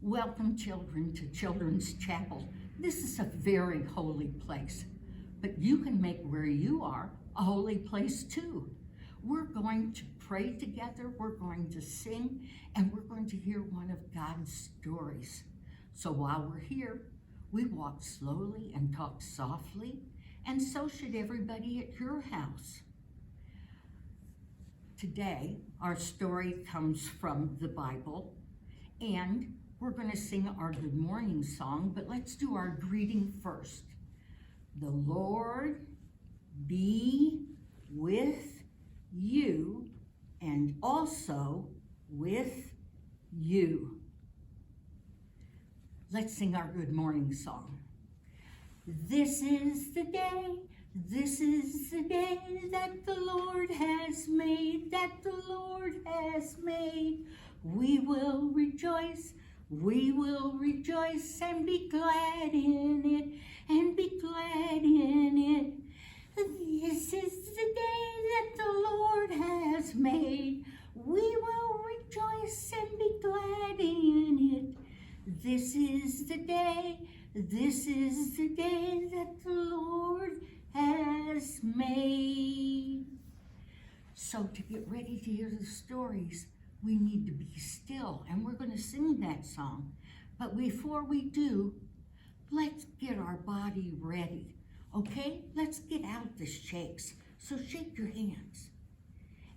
Welcome, children, to Children's Chapel. This is a very holy place, but you can make where you are a holy place too. We're going to pray together, we're going to sing, and we're going to hear one of God's stories. So while we're here, we walk slowly and talk softly, and so should everybody at your house. Today, our story comes from the Bible, and we're going to sing our good morning song, but let's do our greeting first. The Lord be with you and also with you. Let's sing our good morning song. This is the day that the Lord has made, We will rejoice and be glad in it, This is the day that the Lord has made. We will rejoice and be glad in it. This is the day that the Lord has made. So to get ready to hear the stories, we need to be still, and we're going to sing that song. But before we do, let's get our body ready, okay? Let's get out the shakes. So shake your hands,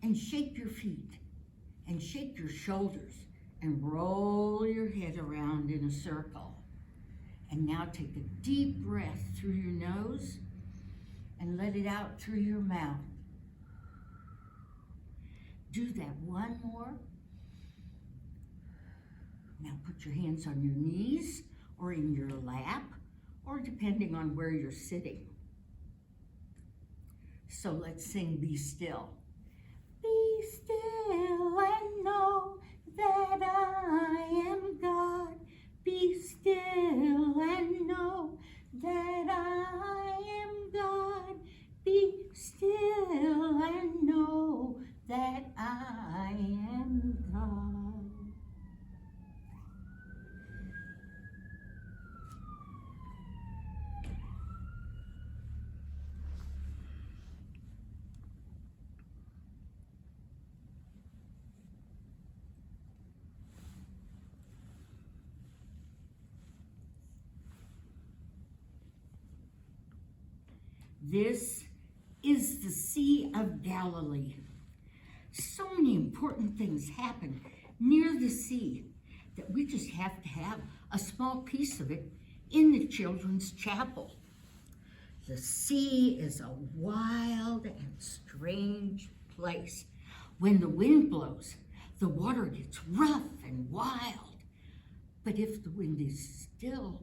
and shake your feet, and shake your shoulders, and roll your head around in a circle. And now take a deep breath through your nose, and let it out through your mouth. Do that one more. Now put your hands on your knees or in your lap, or depending on where you're sitting. So let's sing Be Still. Be still and know that I am God. Be still and know that I am God. Be still and know that I am God. This is the Sea of Galilee. So many important things happen near the sea that we just have to have a small piece of it in the Children's Chapel. The sea is a wild and strange place. When the wind blows, the water gets rough and wild. But if the wind is still,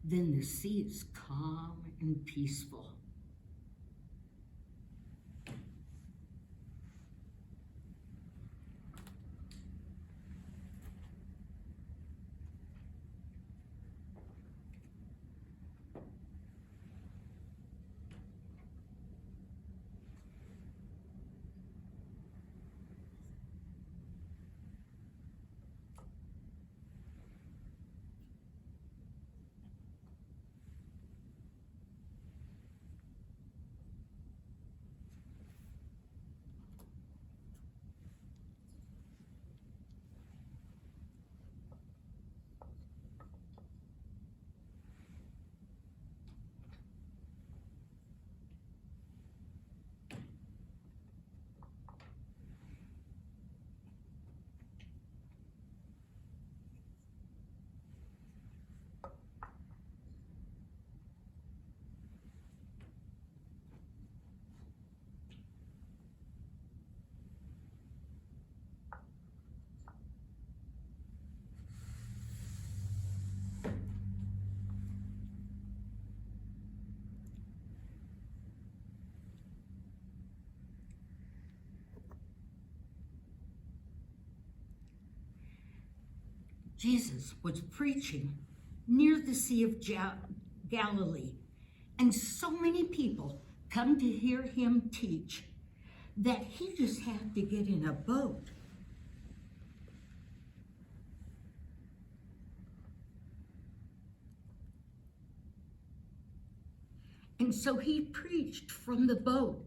then the sea is calm and peaceful. Jesus was preaching near the Sea of Galilee, and so many people come to hear him teach that he just had to get in a boat. And so he preached from the boat,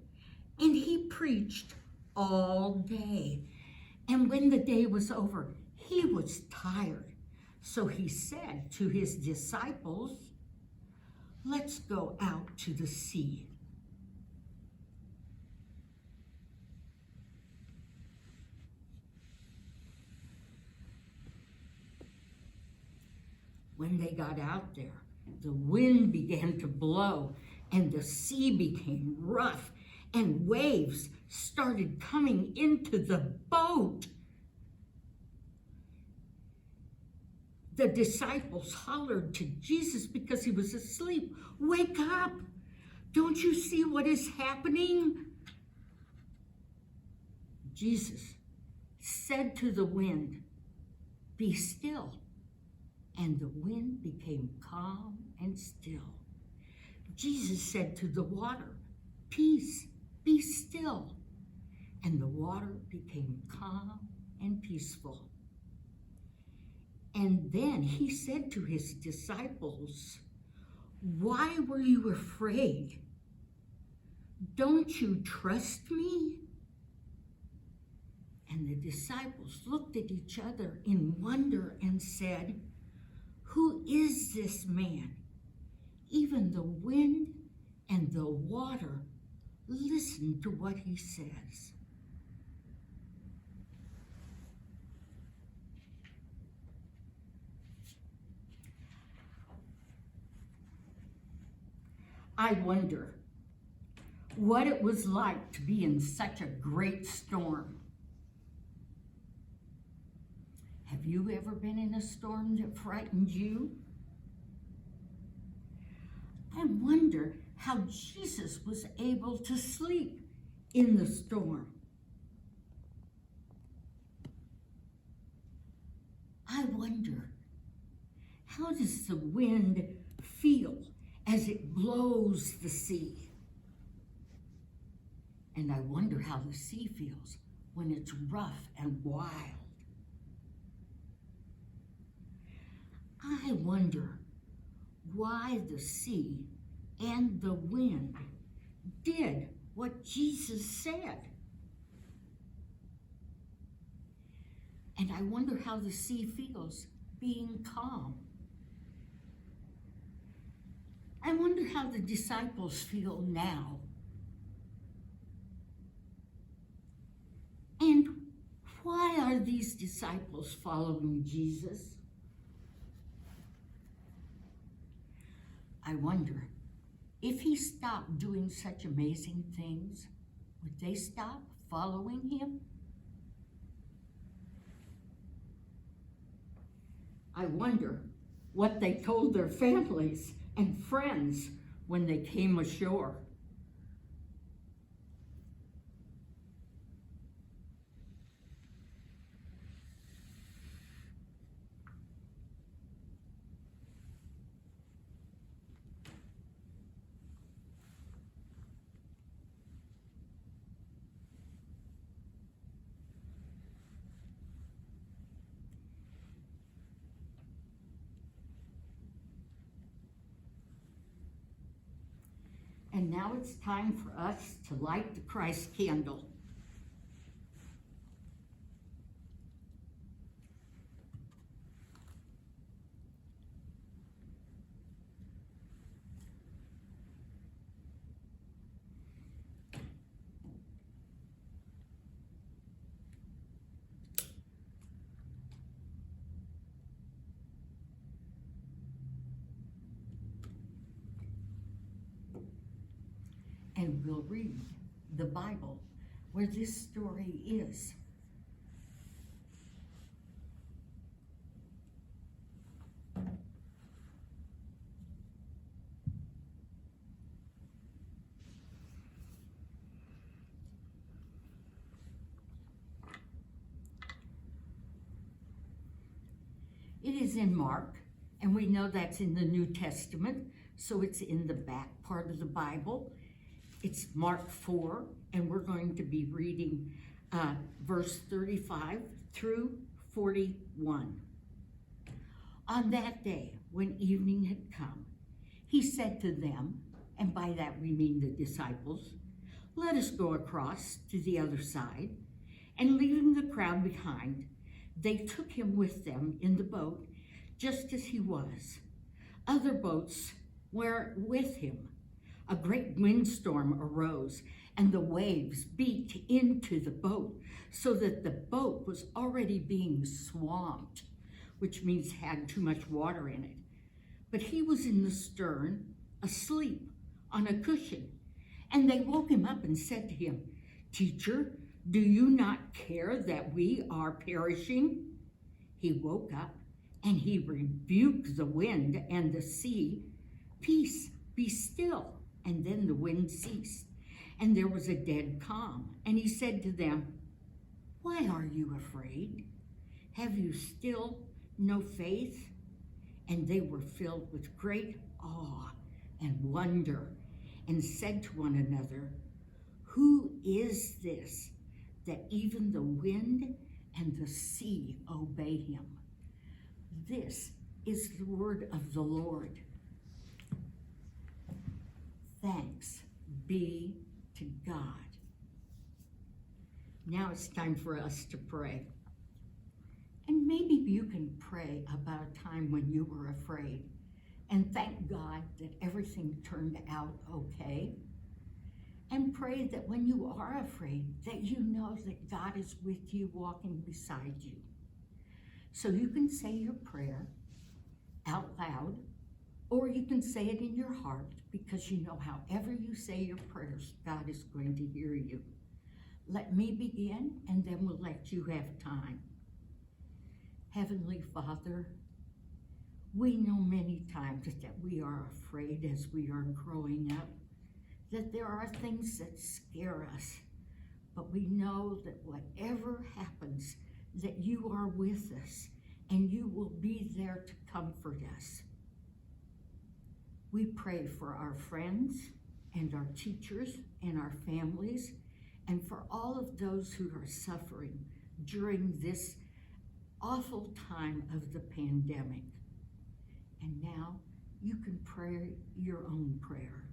and he preached all day. And when the day was over, he was tired. So he said to his disciples, "Let's go out to the sea." When they got out there, the wind began to blow, and the sea became rough, and waves started coming into the boat. The disciples hollered to Jesus because he was asleep, "Wake up! Don't you see what is happening?" Jesus said to the wind, "Be still." And the wind became calm and still. Jesus said to the water, "Peace, be still." And the water became calm and peaceful. And then he said to his disciples, "Why were you afraid? Don't you trust me?" And the disciples looked at each other in wonder and said, "Who is this man? Even the wind and the water listen to what he says." I wonder what it was like to be in such a great storm. Have you ever been in a storm that frightened you? I wonder how Jesus was able to sleep in the storm. I wonder, how does the wind feel as it blows the sea? And I wonder how the sea feels when it's rough and wild. I wonder why the sea and the wind did what Jesus said. And I wonder how the sea feels being calm. I wonder how the disciples feel now. And why are these disciples following Jesus? I wonder, if he stopped doing such amazing things, would they stop following him? I wonder what they told their families and friends when they came ashore. And now it's time for us to light the Christ candle. And we'll read the Bible where this story is. It is in Mark, and we know that's in the New Testament, so it's in the back part of the Bible. It's Mark 4, and we're going to be reading verse 35 through 41. On that day, when evening had come, he said to them, and by that we mean the disciples, let us go across to the other side. And leaving the crowd behind, they took him with them in the boat, just as he was. Other boats were with him. A great windstorm arose, and the waves beat into the boat, so that the boat was already being swamped, which means had too much water in it. But he was in the stern, asleep on a cushion. And they woke him up and said to him, "Teacher, do you not care that we are perishing?" He woke up and he rebuked the wind and the sea. "Peace, be still." And then the wind ceased, and there was a dead calm. And he said to them, "Why are you afraid? Have you still no faith?" And they were filled with great awe and wonder, and said to one another, "Who is this, that even the wind and the sea obey him?" This is the word of the Lord. Thanks be to God. Now it's time for us to pray. And maybe you can pray about a time when you were afraid and thank God that everything turned out okay. And pray that when you are afraid, that you know that God is with you, walking beside you. So you can say your prayer out loud, or you can say it in your heart, because you know however you say your prayers, God is going to hear you. Let me begin, and then we'll let you have time. Heavenly Father, we know many times that we are afraid as we are growing up, that there are things that scare us, but we know that whatever happens, that you are with us and you will be there to comfort us. We pray for our friends and our teachers and our families, and for all of those who are suffering during this awful time of the pandemic. And now you can pray your own prayer.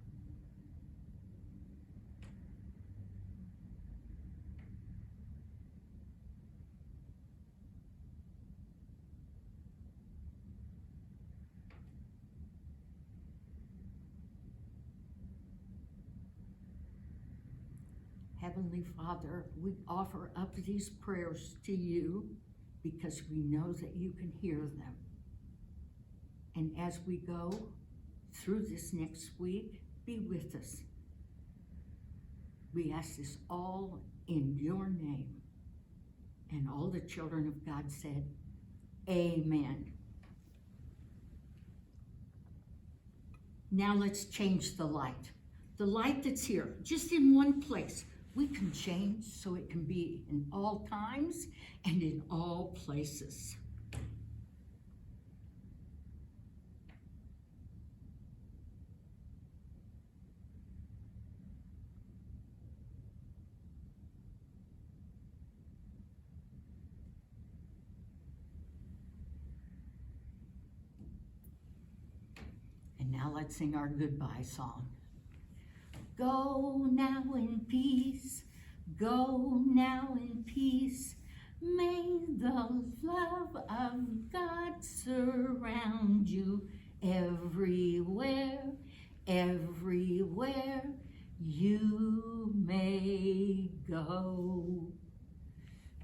Heavenly Father, we offer up these prayers to you because we know that you can hear them. And as we go through this next week, be with us. We ask this all in your name. And all the children of God said, Amen. Now let's change the light. The light that's here, just in one place. We can change so it can be in all times and in all places. And now let's sing our goodbye song. Go now in peace, go now in peace. May the love of God surround you everywhere, everywhere you may go.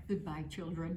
Goodbye, children.